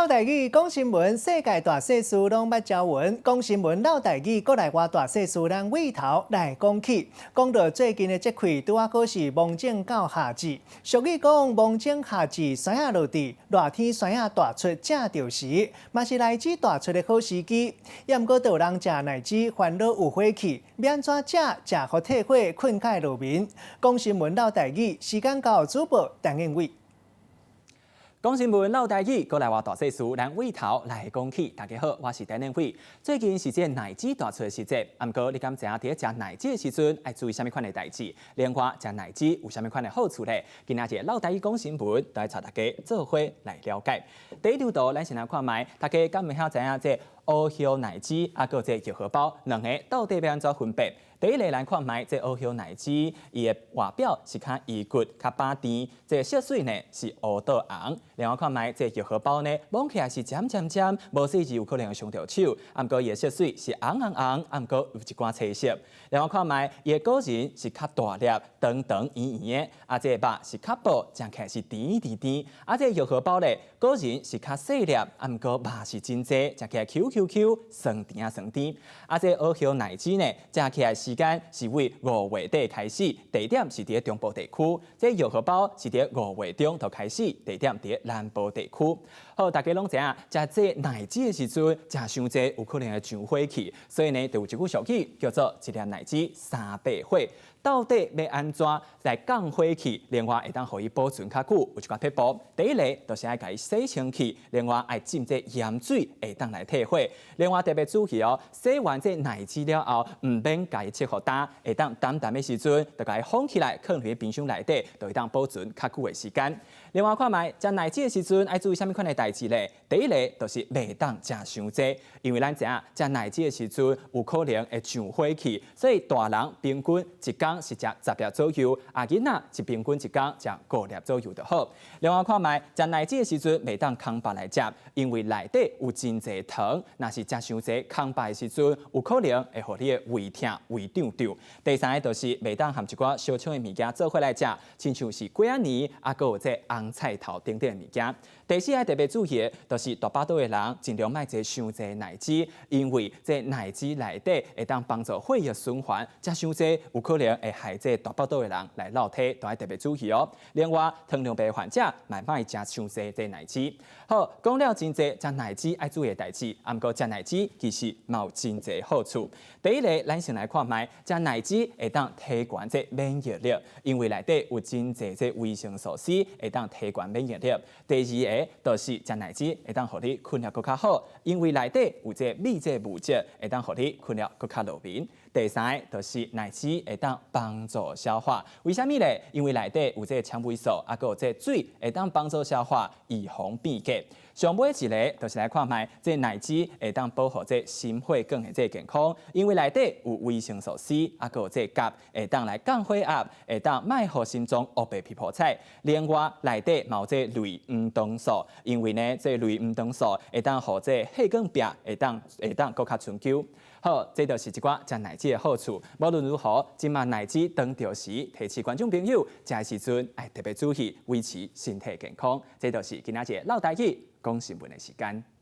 老台语讲新闻，世界大小事拢捌招闻。讲新闻老台语，国内外大小事咱尾头来讲起。讲到最近的节气，拄啊好是望正到夏至。俗语讲望正夏至，山啊落地，热天山啊大出正着时，嘛是奶子大出的好时机。也毋过，有人食奶子烦恼有火气，要安怎食互退火困解落眠？讲新闻老台语，时间到主播陈英伟。讲新闻老台语，国内外大小事咱尾头来讲起。大家好，我是陈连辉。最近是这奶子大出的时节，毋过你敢知影伫食奶子的时阵爱注意啥物款的代志？另外，食奶子有啥物款的好处咧？今仔日老台语讲新闻，就来带大家做伙来了解。第一条图，咱先来看卖，大家敢袂晓知影这乌叶奶子啊，个这玉荷包两个到底要安怎分别？第一个来看卖，这乌叶奶子，伊的外表是较圆骨、较巴甜，这色水呢是乌到红。另外看卖，这玉荷包呢，摸起来是尖尖尖，无细致有可能会伤着手。啊，毋过伊的色水是红红红，啊，毋过有一寡青色。另外看卖，伊的果仁是较大粒、长长圆圆的，啊，这个肉是较薄，食起来是甜甜甜。啊，这玉荷包咧，果仁是较细粒，啊，毋过肉是真济，食起来 Q，酸甜啊酸甜。啊，这乌叶奶子呢，食起来时间是为5月底开始，地点是伫中部地区。这玉荷包是伫5月中就开始，地点伫南部地区。好，大家拢知影，食这奶子的时阵，食伤济有可能会上火气，所以呢，就有一句俗语叫做“一粒奶子三百火”。到底要安怎来降火气？另外会当互伊保存较久，有一寡撇步。第一个就是爱甲伊洗清气，另外爱浸这盐水会当来退火。另外特别注意哦，洗完这奶子了后，唔免甲伊切互干，会当淡淡的时阵，就甲伊放起来，放入冰箱内底，就会当保存较久的时间。另外看卖食奶子的时阵，爱注意啥物款的代志咧？第一个就是袂当食伤济，因为咱知影食奶子的时阵有可能会上火气，所以大人平均一天是食10粒左右，啊囡仔是平均一天食5粒左右就好。另外看卖食奶子的时阵，袂当空白来食，因为内底有真侪糖，若是食伤济空白的时阵，有可能会互你的胃痛、胃胀胀。第三个就是袂当含一寡烧呛的物件做伙来食，亲像是鸡仔年，啊，搁有这红菜头等等的物件。第四个特别注意的，就是大巴肚的人尽量莫食伤济奶子，因为这奶子内底会当帮助血液循环，食伤济有可能会害这大巴肚的人来落体，都要特别注意哦。另外，糖尿病患者莫食伤济这奶子。好，讲了真济食奶子爱注意的代志，啊，毋过食奶子其实嘛有真济好处。第一个，咱先来看卖，食奶子会当提悬这免疫力，因为内底有真济这维生素 C 会当提悬免疫力。第二个，就是食奶子会当互你困了更较好，因为内底有这秘这物质会当互你困了更较入眠。第三个，就是奶子会当帮助消化，为虾米咧？因为内底有这纤维素，啊，搁有这水会当帮助消化，预防变价。上尾一个就是来看卖，这奶子会当保护这心血管的这健康，因为内底有维生素 C， 啊，搁有这钾会当来降血压，会当卖互心脏黑白皮泡菜。另外内底嘛有这类黄酮素，因为呢这类黄酮素会当互这血管壁会当搁较长久。好，这就是一寡食奶子的好处。无论如何，今晚奶子当着时，提示观众朋友食的时阵爱特别注意，维持身体健康。这就是今仔日老台语讲新闻的时间。